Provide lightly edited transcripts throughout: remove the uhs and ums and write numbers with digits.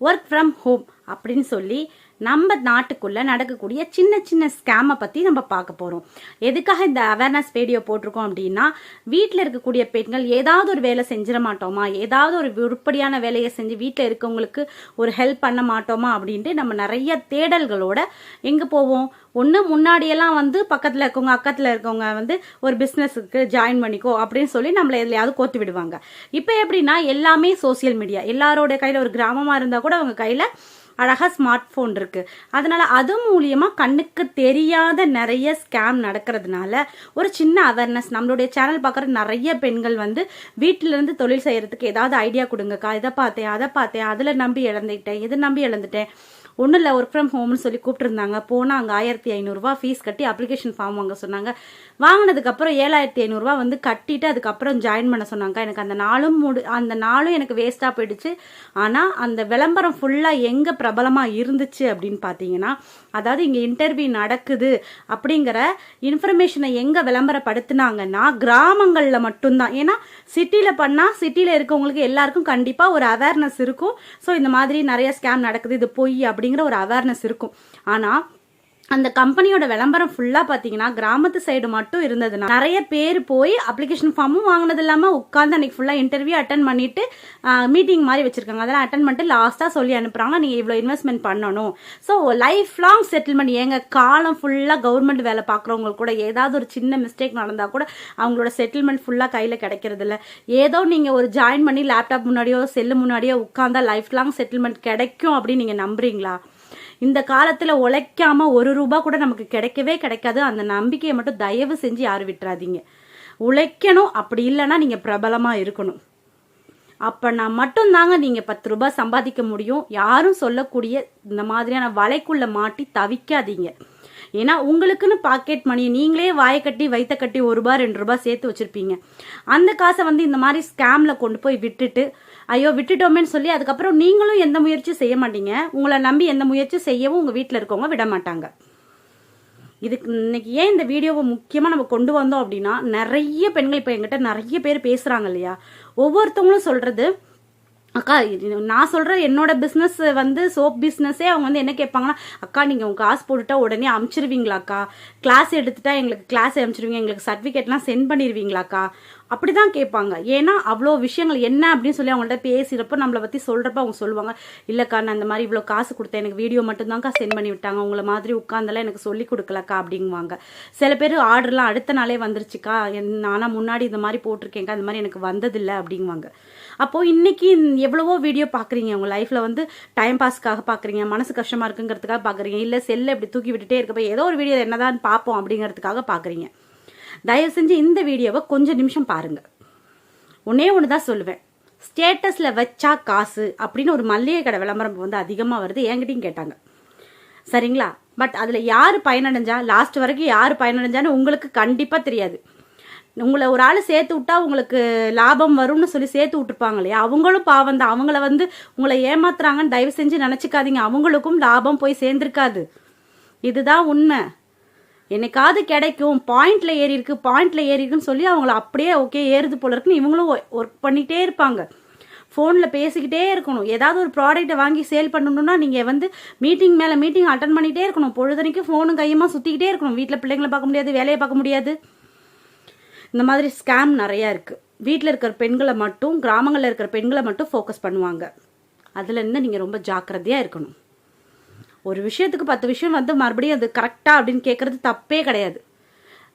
Work from home அப்படின்னு சொல்லி நம்ம நாட்டுக்குள்ள நடக்கக்கூடிய சின்ன சின்ன ஸ்கேமை பற்றி நம்ம பார்க்க போகிறோம். எதுக்காக இந்த அவேர்னஸ் வீடியோ போட்டிருக்கோம் அப்படின்னா, வீட்டில் இருக்கக்கூடிய பெண்கள் ஏதாவது ஒரு வேலை செஞ்சிட மாட்டோமா, ஏதாவது ஒரு உருப்படியான வேலையை செஞ்சு வீட்டில் இருக்கவங்களுக்கு ஒரு ஹெல்ப் பண்ண மாட்டோமா அப்படின்ட்டு நம்ம நிறைய தேடல்களோட எங்கே போவோம். ஒன்று முன்னாடியெல்லாம் பக்கத்தில் இருக்கவங்க அக்கத்தில் இருக்கவங்க ஒரு பிஸ்னஸுக்கு ஜாயின் பண்ணிக்கோ அப்படின்னு சொல்லி நம்மளை எதுலையாவது கோத்து விடுவாங்க. இப்போ எப்படின்னா எல்லாமே சோசியல் மீடியா, எல்லாரோட கையில் ஒரு கிராமமாக இருந்தால் கூட அவங்க கையில் அழகா ஸ்மார்ட் போன் இருக்கு. அதனால அது மூலியமா கண்ணுக்கு தெரியாத நிறைய ஸ்கேம் நடக்கிறதுனால ஒரு சின்ன அவேர்னஸ். நம்மளுடைய சேனல் பார்க்குற நிறைய பெண்கள் வீட்டில இருந்து தொழில் செய்யறதுக்கு ஏதாவது ஐடியா கொடுங்கக்கா, இதை பார்த்தேன் அதை பார்த்தேன், அதுல நம்பி இழந்துட்டேன், இதை நம்பி இழந்துட்டேன், ஒன்றும் இல்லை ஒர்க் ஃப்ரம் ஹோம்னு சொல்லி கூப்பிட்டுருந்தாங்க. போனால் அங்கே 1500 ஃபீஸ் கட்டி அப்ளிகேஷன் ஃபார்ம் வாங்க சொன்னாங்க. வாங்கினதுக்கப்புறம் 7500 கட்டிட்டு அதுக்கப்புறம் ஜாயின் பண்ண சொன்னாங்க. எனக்கு அந்த நாளும் எனக்கு வேஸ்ட்டாக போயிடுச்சு. ஆனால் அந்த விளம்பரம் ஃபுல்லாக எங்கே பிரபலமாக இருந்துச்சு அப்படின்னு பார்த்தீங்கன்னா, அதாவது இங்கே இன்டர்வியூ நடக்குது அப்படிங்கிற இன்ஃபர்மேஷனை எங்கே விளம்பரப்படுத்தினாங்கன்னா கிராமங்களில் மட்டும்தான். ஏன்னா சிட்டியில் பண்ணால் சிட்டியில் இருக்கவங்களுக்கு எல்லாருக்கும் கண்டிப்பாக ஒரு அவேர்னஸ் இருக்கும். ஸோ இந்த மாதிரி நிறைய ஸ்கேம் நடக்குது, இது பொய் அப்படிங்கிற ஒரு அவேர்னஸ் இருக்கும். ஆனால் அந்த கம்பெனியோட விளம்பரம் ஃபுல்லாக பார்த்தீங்கன்னா கிராமத்து சைடு மட்டும் இருந்ததுன்னா நிறைய பேர் போய் அப்ளிகேஷன் ஃபார்மும் வாங்கினது இல்லாமல் உட்காந்து அன்னைக்கு ஃபுல்லாக இன்டர்வியூ அட்டன் பண்ணிட்டு மீட்டிங் மாதிரி வச்சிருக்காங்க. அதெல்லாம் அட்டன் பண்ணிட்டு லாஸ்ட்டாக சொல்லி அனுப்புறாங்க, நீங்கள் இவ்வளோ இன்வெஸ்ட்மெண்ட் பண்ணணும். So life long settlement. எங்கள் காலம் ஃபுல்லாக கவர்மெண்ட் வேலை பார்க்குறவங்களுக்கு கூட ஏதாவது ஒரு சின்ன மிஸ்டேக் நடந்தால் கூட அவங்களோட செட்டில்மெண்ட் ஃபுல்லாக கையில் கிடைக்கிறது இல்லை. ஏதோ நீங்கள் ஒரு ஜாயின் பண்ணி லேப்டாப் முன்னாடியோ செல்லு முன்னாடியோ உட்காந்தா லைஃப் லாங் செட்டில்மெண்ட் கிடைக்கும் அப்படின்னு நீங்கள் நம்புறீங்களா? இந்த காலத்துல உழைக்காம ₹1 கூட நமக்கு கிடைக்கவே கிடைக்காது. அந்த நம்பிக்கையை மட்டும் தயவு செஞ்சு யாரும் விட்டுறாதீங்க. உழைக்கணும், அப்படி இல்லைன்னா நீங்க பிரபலமா இருக்கணும். அப்பனா மட்டும்தாங்க நீங்க ₹10 சம்பாதிக்க முடியும். யாரும் சொல்லக்கூடிய இந்த மாதிரியான வலைக்குள்ள மாட்டி தவிக்காதீங்க. ஏன்னா உங்களுக்குன்னு பாக்கெட் மணி நீங்களே வாயை கட்டி வைத்த கட்டி ₹1 ₹2 சேர்த்து வச்சிருப்பீங்க. அந்த காசை இந்த மாதிரி ஸ்கேம்ல கொண்டு போய் விட்டுட்டு ஐயோ விட்டுட்டோமேன்னு சொல்லி அதுக்கப்புறம் நீங்களும் எந்த முயற்சியும் செய்ய மாட்டீங்க. உங்களை நம்பி எந்த முயற்சியும் செய்யவும் உங்க வீட்டில் இருக்கவங்க விட மாட்டாங்க. இதுக்கு இன்னைக்கு ஏன் இந்த வீடியோவை முக்கியமாக நம்ம கொண்டு வந்தோம் அப்படின்னா, நிறைய பெண்கள் இப்போ எங்கிட்ட நிறைய பேர் பேசுறாங்க இல்லையா, ஒவ்வொருத்தவங்களும் சொல்றது, அக்கா நான் சொல்கிறேன் என்னோட பிஸ்னஸ் சோப் பிஸ்னஸே அவங்க என்ன கேட்பாங்கன்னா, அக்கா நீங்கள் உங்கள் காசு போட்டுட்டா உடனே அமுச்சிருவீங்களாக்கா, கிளாஸ் எடுத்துட்டா எங்களுக்கு கிளாஸ் அனுப்பிச்சிருவீங்க, எங்களுக்கு சர்டிஃபிகேட்லாம் சென்ட் பண்ணிடுவீங்களாக்கா, அப்படி தான் கேட்பாங்க. ஏன்னா அவ்வளோ விஷயங்கள் என்ன அப்படின்னு சொல்லி அவங்கள்ட்ட பேசுகிறப்போ நம்மளை பற்றி சொல்கிறப்ப அவங்க சொல்லுவாங்க, இல்லைக்கா நான் இந்த மாதிரி இவ்வளோ காசு கொடுத்தேன், எனக்கு வீடியோ மட்டும்தான்க்கா சென்ட் பண்ணி விட்டாங்க, உங்களை மாதிரி உட்காந்தெல்லாம் எனக்கு சொல்லி கொடுக்கலக்கா அப்படிங்குவாங்க. சில பேர் ஆர்டர்லாம் அடுத்த நாளே வந்துருச்சுக்கா, நானும் முன்னாடி இந்த மாதிரி போட்டிருக்கேங்க்கா, இந்த மாதிரி எனக்கு வந்ததில்லை அப்படிங்குவாங்க. அப்போது இன்னைக்கு எவ்வளவோ வீடியோ பார்க்குறீங்க, உங்கள் லைஃப்பில் டைம் பாஸ்க்காக பார்க்குறீங்க, மனசு கஷ்டமாக இருக்குங்கிறதுக்காக பார்க்குறீங்க, இல்லை செல்லை இப்படி தூக்கி விட்டுட்டே இருக்கப்போ ஏதோ ஒரு வீடியோ என்னதான் பார்ப்போம் அப்படிங்கிறதுக்காக பார்க்குறீங்க. தயவு செஞ்சு இந்த வீடியோவை கொஞ்சம் நிமிஷம் பாருங்க. ஒன்னே ஒன்று தான் சொல்லுவேன், ஸ்டேட்டஸில் வச்சா காசு அப்படின்னு ஒரு மல்லிகை கடை விளம்பரம் அதிகமாக வருது, என்கிட்டையும் கேட்டாங்க. சரிங்களா? பட் அதில் யார் பயனடைஞ்சா, லாஸ்ட் வரைக்கும் யார் பயனடைஞ்சான்னு உங்களுக்கு கண்டிப்பாக தெரியாது. உங்களை ஒரு ஆள் சேர்த்து விட்டா உங்களுக்கு லாபம் வரும்னு சொல்லி சேர்த்து விட்டுருப்பாங்க இல்லையா, அவங்களும் பாவம் தான். அவங்கள உங்களை ஏமாத்துறாங்கன்னு தயவு செஞ்சு நினச்சிக்காதீங்க. அவங்களுக்கும் லாபம் போய் சேர்ந்துருக்காது. இதுதான் உண்மை. என்னைக்காவது கிடைக்கும், பாயிண்ட்ல ஏறி இருக்குன்னு சொல்லி அவங்கள அப்படியே ஓகே ஏறுது போல இருக்குன்னு இவங்களும் ஒர்க் பண்ணிகிட்டே இருப்பாங்க. ஃபோனில் பேசிக்கிட்டே இருக்கணும். ஏதாவது ஒரு ப்ராடக்ட்டை வாங்கி சேல் பண்ணணும்னா நீங்கள் மீட்டிங் மேலே மீட்டிங் அட்டன் பண்ணிகிட்டே இருக்கணும். பொழுதனைக்கும் ஃபோனும் கையுமா சுற்றிக்கிட்டே இருக்கணும். வீட்டில் பிள்ளைங்களை பார்க்க முடியாது, வேலையை பார்க்க முடியாது. இந்த மாதிரி ஸ்கேம் நிறையா இருக்குது. வீட்டில் இருக்கிற பெண்களை மட்டும், கிராமங்களில் இருக்கிற பெண்களை மட்டும் ஃபோக்கஸ் பண்ணுவாங்க. அதுலேருந்து நீங்கள் ரொம்ப ஜாக்கிரதையாக இருக்கணும். ஒரு விஷயத்துக்கு 10 விஷயம் மறுபடியும் அது கரெக்டா அப்படின்னு கேட்கறது தப்பே கிடையாது.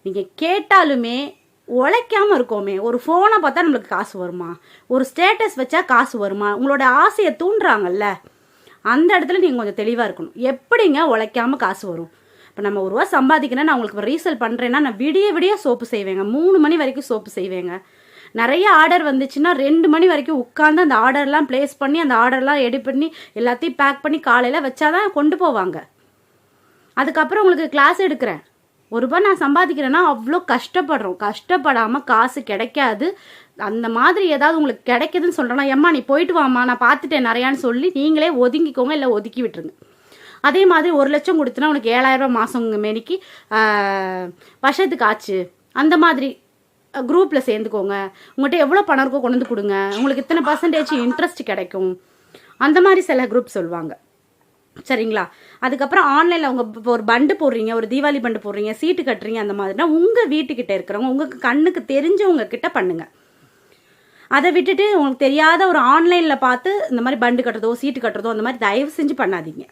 நீங்கள் கேட்டாலுமே உழைக்காமல் இருக்கோமே, ஒரு ஃபோனை பார்த்தா நம்மளுக்கு காசு வருமா, ஒரு ஸ்டேட்டஸ் வச்சா காசு வருமா, உங்களோட ஆசையை தூண்டுறாங்கல்ல, அந்த இடத்துல நீங்கள் கொஞ்சம் தெளிவாக இருக்கணும். எப்படிங்க உழைக்காமல் காசு வரும்? இப்போ நம்ம ₹1 சம்பாதிக்கிறேன், நான் உங்களுக்கு ரீசேல் பண்ணுறேன்னா நான் விடிய சோப்பு செய்வேங்க, 3 மணி வரைக்கும் சோப்பு செய்வேங்க. நிறைய ஆர்டர் வந்துச்சுன்னா 2 மணி வரைக்கும் உட்காந்து அந்த ஆர்டர்லாம் பிளேஸ் பண்ணி அந்த ஆர்டர்லாம் எடிட் பண்ணி எல்லாத்தையும் பேக் பண்ணி காலையில் வச்சாதான் கொண்டு போவாங்க. அதுக்கப்புறம் உங்களுக்கு கிளாஸ் எடுக்கிறேன், ₹1 நான் சம்பாதிக்கிறேன்னா அவ்வளோ கஷ்டப்படுறோம். கஷ்டப்படாமல் காசு கிடைக்காது. அந்த மாதிரி ஏதாவது உங்களுக்கு கிடைக்குதுன்னு சொல்கிறேன்னா, எம்மா நீ போயிட்டு வாமா, நான் பார்த்துட்டேன் நிறையான்னு சொல்லி நீங்களே ஒதுங்கிக்கோங்க, இல்லை ஒதுக்கி விட்டுருங்க. அதே மாதிரி 1 லட்சம் கொடுத்துனா உனக்கு 7000 மாதம் மேனிக்கு வருஷத்துக்கு ஆச்சு. அந்த மாதிரி குரூப்பில் சேர்ந்துக்கோங்க. உங்கள்கிட்ட எவ்வளோ பணம் இருக்கோ கொண்டு வந்து கொடுங்க, உங்களுக்கு இத்தனை % இன்ட்ரெஸ்ட் கிடைக்கும். அந்த மாதிரி சில குரூப் சொல்லுவாங்க. சரிங்களா? அதுக்கப்புறம் ஆன்லைனில் அவங்க ஒரு பண்டு போடுறீங்க, ஒரு தீபாவளி பண்டு போடுறீங்க, சீட்டு கட்டுறீங்க, அந்த மாதிரினா உங்கள் வீட்டுக்கிட்ட இருக்கிறவங்க உங்களுக்கு கண்ணுக்கு தெரிஞ்சவங்க கிட்ட பண்ணுங்கள். அதை விட்டுட்டு உங்களுக்கு தெரியாத ஒரு ஆன்லைனில் பார்த்து இந்த மாதிரி பண்டு கட்டுறதோ சீட்டு கட்டுறதோ அந்த மாதிரி தயவு செஞ்சு பண்ணாதீங்க.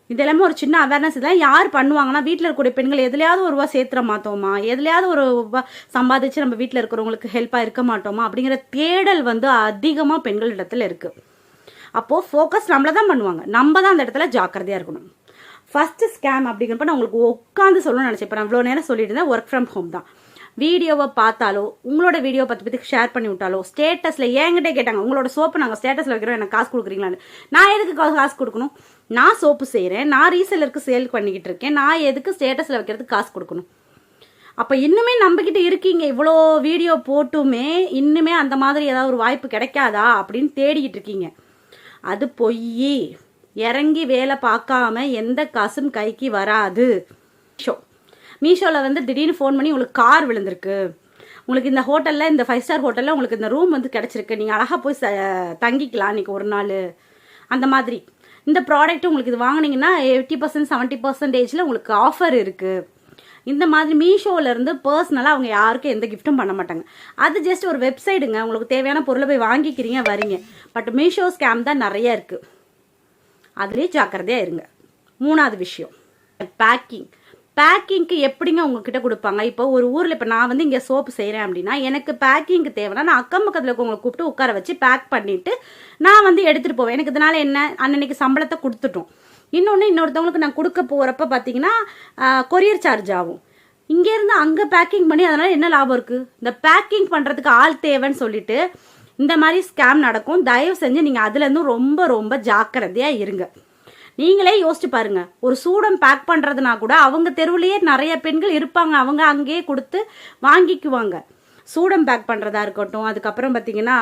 இதெல்லாமே ஒரு சின்ன அவேர்னஸ். இதெல்லாம் யார் பண்ணுவாங்கன்னா, வீட்டில் இருக்கக்கூடிய பெண்கள் எதுலையாவது ஒரு ரூபா சேர்த்துற மாட்டோமா, எதுலையாவது ஒரு ரூபா சம்பாதிச்சு நம்ம வீட்டில் இருக்கிறவங்களுக்கு ஹெல்ப்பாக இருக்க மாட்டோமா அப்படிங்கிற தேடல் வந்து அதிகமாக பெண்கள் இடத்துல இருக்குது. அப்போது ஃபோக்கஸ் நம்மளை தான் பண்ணுவாங்க, நம்ம தான் அந்த இடத்துல ஜாக்கிரதையாக இருக்கணும். ஃபஸ்ட்டு ஸ்கேம் அப்படிங்கிறப்ப நான் உங்களுக்கு உட்காந்து சொல்லணும்னு நினச்சேன். இப்போ நான் இவ்வளோ நேரம் சொல்லிட்டு இருந்தேன், ஒர்க் ஃப்ரம் ஹோம் தான். வீடியோவை பார்த்தாலோ உங்களோட வீடியோ பற்றி ஷேர் பண்ணி விட்டாலோ ஸ்டேட்டஸில் என்கிட்டே கேட்டாங்க, உங்களோட சோப்பு நாங்கள் ஸ்டேட்டஸில் வைக்கிறோம், எனக்கு காசு கொடுக்குறீங்களான்னு. நான் எதுக்கு காசு கொடுக்கணும்? நான் சோப்பு செய்கிறேன், நான் ரீசெல்லருக்கு சேல் பண்ணிக்கிட்டு இருக்கேன், நான் எதுக்கு ஸ்டேட்டஸில் வைக்கிறதுக்கு காசு கொடுக்கணும்? அப்போ இன்னுமே நம்பிக்கிட்டு இருக்கீங்க, இவ்வளோ வீடியோ போட்டுமே இன்னுமே அந்த மாதிரி ஏதாவது ஒரு வாய்ப்பு கிடைக்காதா அப்படின்னு தேடிக்கிட்டு இருக்கீங்க. அது பொய். இறங்கி வேலை பார்க்காம எந்த காசும் கைக்கு வராது. மீஷோவில் வந்து திடீர்னு ஃபோன் பண்ணி உங்களுக்கு கார் விழுந்திருக்கு, உங்களுக்கு இந்த ஹோட்டலில், இந்த 5 ஸ்டார் ஹோட்டலில் உங்களுக்கு இந்த ரூம் வந்து கிடச்சிருக்கு, நீங்கள் அழகாக போய் தங்கிக்கலாம் இன்றைக்கி ஒரு நாள், அந்த மாதிரி. இந்த ப்ராடக்ட் உங்களுக்கு இது வாங்கினீங்கன்னா 80% 70% உங்களுக்கு ஆஃபர் இருக்குது. இந்த மாதிரி மீஷோவிலேருந்து பர்சனலாக அவங்க யாருக்கும் எந்த கிஃப்ட்டும் பண்ண மாட்டாங்க. அது ஜஸ்ட் ஒரு வெப்சைட்டுங்க, உங்களுக்கு தேவையான பொருளை போய் வாங்கிக்கிறீங்க வரீங்க. பட் மீஷோ ஸ்கேம் தான் நிறைய இருக்குது, அதுலேயே ஜாக்கிரதையாக இருங்க. 3வது விஷயம், பேக்கிங்க்கு எப்படிங்க உங்ககிட்ட கொடுப்பாங்க? இப்போ ஒரு ஊரில், இப்போ நான் வந்து இங்கே சோப்பு செய்கிறேன் அப்படின்னா எனக்கு பேக்கிங்க்கு தேவைன்னா நான் அக்கம் பக்கத்தில் இருக்கவங்களை கூப்பிட்டு உட்கார வச்சு பேக் பண்ணிவிட்டு நான் வந்து எடுத்துகிட்டு போவேன். எனக்கு இதனால் என்ன, அன்னைக்கு சம்பளத்தை கொடுத்துட்டோம். இன்னொருத்தவங்களுக்கு நான் கொடுக்க போகிறப்ப பார்த்தீங்கன்னா கொரியர் சார்ஜ் ஆகும். இங்கேருந்து அங்கே பேக்கிங் பண்ணி அதனால் என்ன லாபம் இருக்குது? இந்த பேக்கிங் பண்ணுறதுக்கு ஆள் தேவைன்னு சொல்லிட்டு இந்த மாதிரி ஸ்கேம் நடக்கும். தயவு செஞ்சு நீங்கள் அதுலேருந்து ரொம்ப ரொம்ப ஜாக்கிரதையாக இருங்க. நீங்களே யோசிச்சு பாருங்க, ஒரு சூடம் பேக் பண்ணுறதுனா கூட அவங்க தெருவுலேயே நிறைய பெண்கள் இருப்பாங்க, அவங்க அங்கேயே கொடுத்து வாங்கிக்குவாங்க. சூடம் பேக் பண்ணுறதா இருக்கட்டும், அதுக்கப்புறம் பார்த்தீங்கன்னா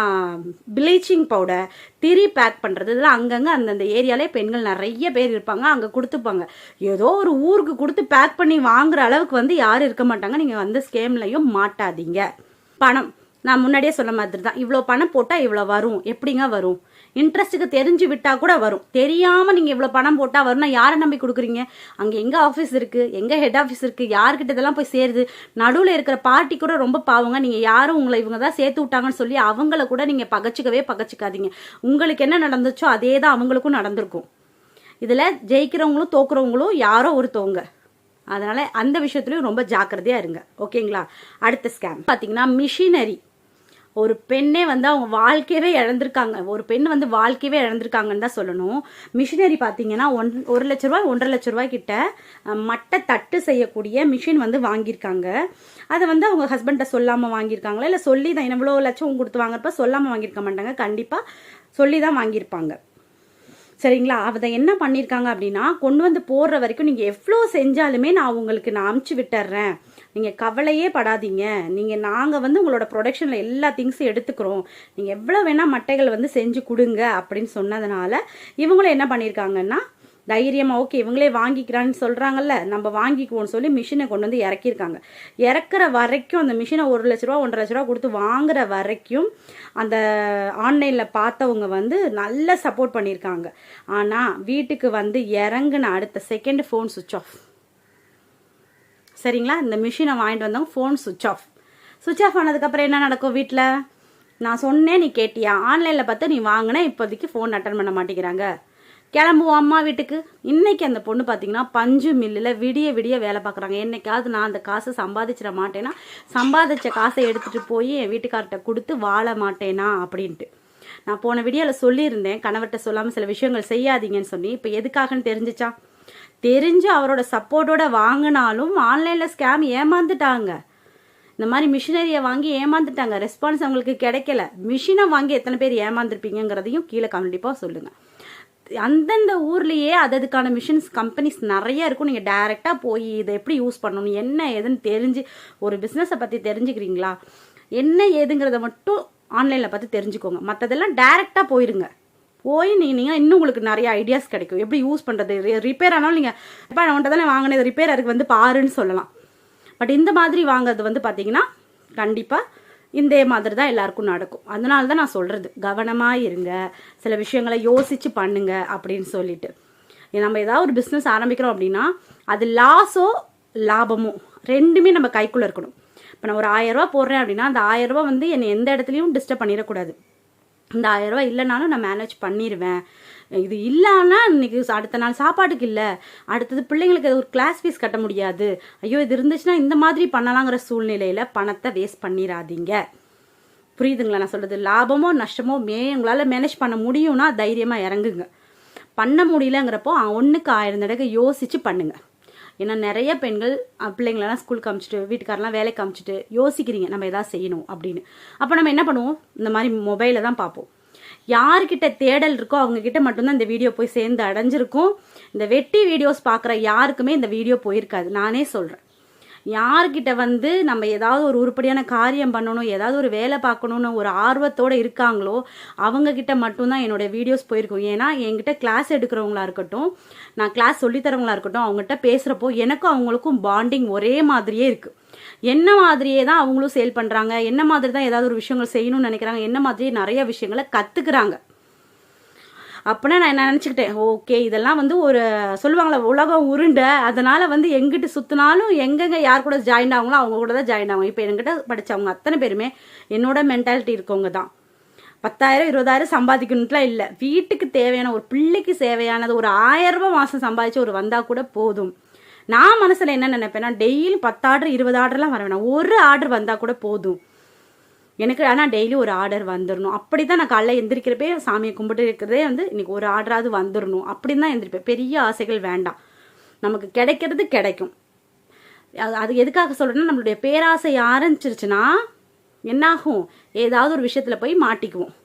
ப்ளீச்சிங் பவுடர், திரி பேக் பண்ணுறது, இதெல்லாம் அங்கங்கே அந்தந்த ஏரியாலே பெண்கள் நிறைய பேர் இருப்பாங்க, அங்கே கொடுத்துப்பாங்க. ஏதோ ஒரு ஊருக்கு கொடுத்து பேக் பண்ணி வாங்குற அளவுக்கு வந்து யாரும் இருக்க மாட்டாங்க. நீங்கள் வந்து ஸ்கேம்லையும் மாட்டாதீங்க. பணம் நான் முன்னாடியே சொன்ன மாதிரி தான், இவ்வளோ பணம் போட்டால் இவ்வளோ வரும். எப்படிங்க வரும்? இன்ட்ரெஸ்ட்டுக்கு தெரிஞ்சு விட்டால் கூட வரும். தெரியாமல் நீங்கள் இவ்வளோ பணம் போட்டால் வரும்னா யாரை நம்பி கொடுக்குறீங்க? அங்கே எங்கே ஆஃபீஸ் இருக்குது, எங்கே ஹெட் ஆஃபீஸ் இருக்குது, யார்கிட்ட இதெல்லாம் போய் சேருது? நடுவில் இருக்கிற பார்ட்டி கூட ரொம்ப பாவங்க. நீங்கள் யாரும் உங்களை இவங்க தான் சேர்த்து விட்டாங்கன்னு சொல்லி அவங்கள கூட நீங்கள் பகச்சிக்காதீங்க. உங்களுக்கு என்ன நடந்துச்சோ அதே தான் அவங்களுக்கும் நடந்திருக்கும். இதில் ஜெயிக்கிறவங்களும் தோக்குறவங்களும் யாரோ ஒருத்தவங்க. அதனால் அந்த விஷயத்துலையும் ரொம்ப ஜாக்கிரதையாக இருங்க. ஓகேங்களா? அடுத்த ஸ்கேம் பார்த்தீங்கன்னா மிஷினரி. ஒரு பெண்ணே வந்து அவங்க வாழ்க்கையவே இழந்திருக்காங்க. ஒரு பெண் வந்து வாழ்க்கையவே இழந்திருக்காங்கன்னு தான் சொல்லணும். மிஷினரி பார்த்தீங்கன்னா 1 லட்ச ரூபாய் 1.5 லட்ச ரூபாய் கிட்ட மட்டை தட்டு செய்யக்கூடிய மிஷின் வந்து வாங்கியிருக்காங்க. அதை வந்து அவங்க ஹஸ்பண்ட்டை சொல்லாமல் வாங்கியிருக்காங்களா, இல்லை சொல்லி தான் இவ்வளோ லட்சம் கொடுத்து வாங்குறப்ப சொல்லாமல் வாங்கியிருக்க மாட்டாங்க, கண்டிப்பாக சொல்லி தான் வாங்கியிருப்பாங்க. சரிங்களா? அதை என்ன பண்ணியிருக்காங்க அப்படின்னா, கொண்டு வந்து போடுற வரைக்கும் நீங்கள் எவ்வளோ செஞ்சாலுமே நான் அமுச்சு விட்டுறேன், நீங்கள் கவலையே படாதீங்க, நாங்கள் வந்து உங்களோட ப்ரொடக்ஷனில் எல்லா திங்ஸும் எடுத்துக்கிறோம், நீங்கள் எவ்வளோ வேணால் மட்டைகள் வந்து செஞ்சு கொடுங்க அப்படின்னு சொன்னதுனால இவங்களும் என்ன பண்ணியிருக்காங்கன்னா, தைரியமாக ஓகே இவங்களே வாங்கிக்கிறான்னு சொல்கிறாங்கல்ல, நம்ம வாங்கிக்குவோம்னு சொல்லி மிஷினை கொண்டு வந்து இறக்கியிருக்காங்க. இறக்குற வரைக்கும் அந்த மிஷினை 1 லட்ச ரூபா 1.5 லட்ச ரூபா கொடுத்து வாங்குற வரைக்கும் அந்த ஆன்லைனில் பார்த்தவங்க வந்து நல்ல சப்போர்ட் பண்ணியிருக்காங்க. ஆனால் வீட்டுக்கு வந்து இறங்குன அடுத்த செகண்ட் ஃபோன் சுவிட்ச் ஆஃப். சரிங்களா? இந்த மிஷினை வாங்கிட்டு வந்தவங்க ஃபோன் சுவிட்ச் ஆஃப் ஆனதுக்கப்புறம் என்ன நடக்கும் வீட்டில்? நான் சொன்னேன், நீ கேட்டியா? ஆன்லைனில் பார்த்து நீ வாங்கின, இப்போதைக்கு ஃபோன் அட்டன் பண்ண மாட்டேங்கிறாங்க, கிளம்புவோம் அம்மா வீட்டுக்கு. இன்னைக்கு அந்த பொண்ணு பார்த்தீங்கன்னா பஞ்சு மில்லில் விடிய வேலை பார்க்குறாங்க. என்னைக்காவது நான் அந்த காசை சம்பாதிச்சிட மாட்டேனா, சம்பாதிச்ச காசை எடுத்துகிட்டு போய் என் வீட்டுக்கார்ட்ட கொடுத்து வாழ மாட்டேனா அப்படின்ட்டு. நான் போன வீடியோவில் சொல்லியிருந்தேன், கணவர்கிட்ட சொல்லாமல் சில விஷயங்கள் செய்யாதீங்கன்னு சொல்லி. இப்போ எதுக்காகன்னு தெரிஞ்சு அவரோட சப்போர்ட்டோட வாங்கினாலும் ஆன்லைனில் ஸ்கேம் ஏமாந்துட்டாங்க. இந்த மாதிரி மிஷினரியை வாங்கி ஏமாந்துட்டாங்க, ரெஸ்பான்ஸ் அவங்களுக்கு கிடைக்கல. மிஷினை வாங்கி எத்தனை பேர் ஏமாந்துருப்பீங்கிறதையும் கீழே கண்டிப்பாக சொல்லுங்கள். அந்தந்த ஊர்லேயே அதுக்கான மிஷின்ஸ் கம்பெனிஸ் நிறைய இருக்கும். நீங்கள் டைரெக்டாக போய் இதை எப்படி யூஸ் பண்ணணும், என்ன ஏதுன்னு தெரிஞ்சு ஒரு பிஸ்னஸை பற்றி தெரிஞ்சுக்கிறீங்களா, என்ன ஏதுங்கிறத மட்டும் ஆன்லைனில் பார்த்து தெரிஞ்சுக்கோங்க. மற்றதெல்லாம் டைரெக்டாக போய் நீங்கள் இன்னும் உங்களுக்கு நிறைய ஐடியாஸ் கிடைக்கும், எப்படி யூஸ் பண்ணுறது. ரிப்பேர் ஆனாலும் நீங்கள் இப்போ அவன்கிட்ட தானே வாங்கினது, ரிப்பேர் அதுக்கு வந்து பாருன்னு சொல்லலாம். பட் இந்த மாதிரி வாங்குறது வந்து பார்த்தீங்கன்னா கண்டிப்பாக இந்த மாதிரி தான் எல்லாருக்கும் நடக்கும். அதனால தான் நான் சொல்கிறது, கவனமாக இருங்க, சில விஷயங்களை யோசித்து பண்ணுங்க அப்படின்னு சொல்லிட்டு. நம்ம ஏதாவது ஒரு பிஸ்னஸ் ஆரம்பிக்கிறோம் அப்படின்னா அது லாஸோ லாபமோ ரெண்டுமே நம்ம கைக்குள்ளே இருக்கணும். இப்போ நான் ஒரு 1000 ரூபா போடுறேன் அப்படின்னா அந்த 1000 ரூபா வந்து என்னை எந்த இடத்துலையும் டிஸ்டர்ப் பண்ணிடக்கூடாது. இந்த 1000 ரூபா இல்லைனாலும் நான் மேனேஜ் பண்ணிடுவேன். இது இல்லைன்னா இன்னைக்கு அடுத்த நாள் சாப்பாட்டுக்கு இல்லை, அடுத்தது பிள்ளைங்களுக்கு ஒரு கிளாஸ் ஃபீஸ் கட்ட முடியாது, ஐயோ இது இருந்துச்சுன்னா இந்த மாதிரி பண்ணலாங்கிற சூழ்நிலையில் பணத்தை வேஸ்ட் பண்ணிடாதீங்க. புரியுதுங்களா நான் சொல்கிறது? லாபமோ நஷ்டமோ உங்களால் மேனேஜ் பண்ண முடியும்னா தைரியமாக இறங்குங்க. பண்ண முடியலங்கிறப்போ 1க்கு 1000 தடவை யோசிச்சு பண்ணுங்க. ஏன்னா நிறைய பெண்கள் பிள்ளைங்களெல்லாம் ஸ்கூலுக்கு அமிச்சிட்டு வீட்டுக்காரெல்லாம் வேலைக்கு அமிச்சிட்டு யோசிக்கிறீங்க நம்ம எதாவது செய்யணும் அப்படின்னு. அப்போ நம்ம என்ன பண்ணுவோம், இந்த மாதிரி மொபைலில் தான் பார்ப்போம். யார்கிட்ட தேடல் இருக்கோ அவங்கக்கிட்ட மட்டும்தான் இந்த வீடியோ போய் சேர்ந்து அடைஞ்சிருக்கும். இந்த வெட்டி வீடியோஸ் பார்க்குற யாருக்குமே இந்த வீடியோ போயிருக்காது. நானே சொல்கிறேன், யார்கிட்ட வந்து நம்ம ஏதாவது ஒரு உருப்படியான காரியம் பண்ணணும், ஏதாவது ஒரு வேலை பார்க்கணுன்னு ஒரு ஆர்வத்தோடு இருக்காங்களோ அவங்கக்கிட்ட மட்டும்தான் என்னோடய வீடியோஸ் போயிருக்கும். ஏன்னா என்கிட்ட கிளாஸ் எடுக்கிறவங்களா இருக்கட்டும், நான் கிளாஸ் சொல்லித்தரவங்களா இருக்கட்டும், அவங்ககிட்ட பேசுகிறப்போ எனக்கும் அவங்களுக்கும் பாண்டிங் ஒரே மாதிரியே இருக்குது. என்ன மாதிரியே தான் அவங்களும் சேல் பண்ணுறாங்க, என்ன மாதிரி தான் ஏதாவது ஒரு விஷயங்கள் செய்யணும்னு நினைக்கிறாங்க, என்ன மாதிரியே நிறைய விஷயங்களை கற்றுக்குறாங்க. அப்படின்னா நான் என்ன நினச்சிக்கிட்டேன், ஓகே இதெல்லாம் வந்து ஒரு சொல்லுவாங்களே உலகம் உருண்டை, அதனால் வந்து எங்கிட்ட சுற்றினாலும் எங்கெங்கே யார் கூட ஜாயின் ஆகுங்களோ அவங்க கூட தான் ஜாயின் ஆகும். இப்போ என்கிட்ட படித்தவங்க அத்தனை பேருமே என்னோட மென்டாலிட்டி இருக்கவங்க தான். 10,000 20,000 சம்பாதிக்கணும்ட்டுலாம் இல்லை, வீட்டுக்கு தேவையான ஒரு பிள்ளைக்கு தேவையானது ஒரு 1000 ரூபாய் மாதம் சம்பாதிச்சு ஒரு வந்தால் கூட போதும். நான் மனசில் என்ன நினைப்பேன்னா, டெய்லி 10 ஆர்டர் 20 ஆர்டர்லாம் வர வேணாம், ஒரு ஆர்டர் வந்தால் கூட போதும் எனக்கு. ஆனால் டெய்லி ஒரு ஆர்டர் வந்துடணும். அப்படி தான் நான் காலைல எந்திரிக்கிறப்பே சாமியை கும்பிட்டு இருக்கிறதே வந்து இன்னைக்கு ஒரு ஆர்டராவது வந்துடணும் அப்படின்னு தான் எந்திரிப்பேன். பெரிய ஆசைகள் வேண்டாம், நமக்கு கிடைக்கிறது கிடைக்கும். அது எதுக்காக சொல்கிறேன்னா, நம்மளுடைய பேராசை ஆரம்பிச்சிருச்சுன்னா என்னாகும், ஏதாவது ஒரு விஷயத்தில் போய் மாட்டிக்குவோம்.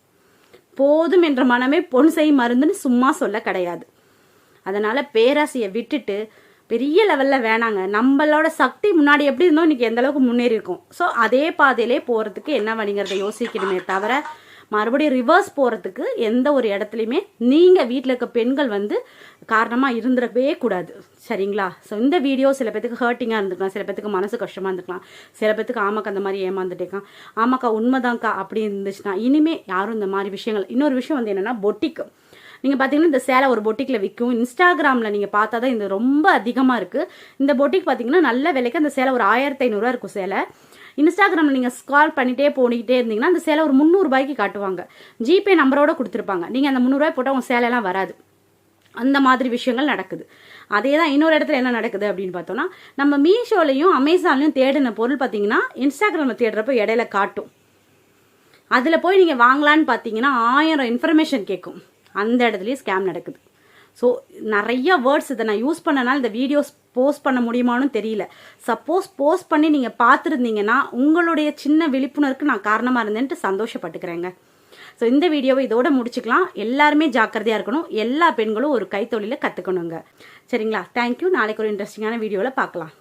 போதும் என்ற மனமே பொன் செய் மருந்துன்னு சும்மா சொல்ல கிடையாது. அதனால் பேராசையை விட்டுட்டு பெரிய லெவலில் வேணாங்க. நம்மளோட சக்தி முன்னாடி எப்படி இருந்தோம் இன்னைக்கு எந்த அளவுக்கு முன்னேறி இருக்கும். ஸோ அதே பாதையிலே போகிறதுக்கு என்ன வழிங்கிறத யோசிக்கணுமே தவிர மறுபடியும் ரிவர்ஸ் போகிறதுக்கு எந்த ஒரு இடத்துலையுமே நீங்கள் வீட்டில் இருக்க பெண்கள் வந்து காரணமாக இருந்துடவே கூடாது. சரிங்களா? ஸோ இந்த வீடியோ சில பேத்துக்கு ஹர்ட்டிங்காக இருந்திருக்கலாம், சில பேத்துக்கு மனசு கஷ்டமாக இருந்திருக்கலாம், சில பேத்துக்கு ஆமாக்கா அந்த மாதிரி ஏமாந்துட்டேக்கான், ஆமாக்கா உண்மைதான்க்கா அப்படி இருந்துச்சுன்னா இனிமேல் யாரும் இந்த மாதிரி விஷயங்கள். இன்னொரு விஷயம் வந்து என்னென்னா, பொட்டிக்கு நீங்கள் பார்த்தீங்கன்னா இந்த சேலை ஒரு பொட்டிக்கில் விற்கும். இன்ஸ்டாகிராமில் நீங்கள் பார்த்தா தான் இது ரொம்ப அதிகமாக இருக்குது. இந்த பொட்டிக் பார்த்தீங்கன்னா நல்ல விலைக்கு அந்த சேலை ஒரு 1500 ரூபா இருக்கும் சேலை. இன்ஸ்டாகிராமில் நீங்கள் ஸ்கால் பண்ணிகிட்டே போனிக்கிட்டே இருந்தீங்கன்னா அந்த சேலை ஒரு 300 ரூபாய்க்கு காட்டுவாங்க. ஜிபே நம்பரோட கொடுத்துருப்பாங்க. நீங்கள் அந்த 300 ரூபாய் போட்டால் உங்கள் சேலைலாம் வராது. அந்த மாதிரி விஷயங்கள் நடக்குது. அதே தான் இன்னொரு இடத்துல என்ன நடக்குது அப்படின்னு பார்த்தோன்னா, நம்ம மீஷோலையும் அமேசான்லையும் தேடின பொருள் பார்த்தீங்கன்னா இன்ஸ்டாகிராமில் தேடுறப்போ இடையில காட்டும். அதில் போய் நீங்கள் வாங்கலான்னு பார்த்தீங்கன்னா 1000 இன்ஃபர்மேஷன் கேட்கும். அந்த இடத்துலையும் ஸ்கேம் நடக்குது. ஸோ நிறைய வேர்ட்ஸ் இதை நான் யூஸ் பண்ணனால இந்த வீடியோஸ் போஸ்ட் பண்ண முடியுமான்னு தெரியல. சப்போஸ் போஸ்ட் பண்ணி நீங்கள் பார்த்துருந்தீங்கன்னா உங்களுடைய சின்ன விழிப்புணர்வுக்கு நான் காரணமாக இருந்தேன்ட்டு சந்தோஷப்பட்டுக்கிறேங்க. ஸோ இந்த வீடியோவை இதோட முடிச்சுக்கலாம். எல்லாருமே ஜாக்கிரதையாக இருக்கணும். எல்லா பெண்களும் ஒரு கைத்தொழிலை கற்றுக்கணுங்க. சரிங்களா? தேங்க்யூ. நாளைக்கு ஒரு இன்ட்ரெஸ்டிங்கான வீடியோவில் பார்க்கலாம்.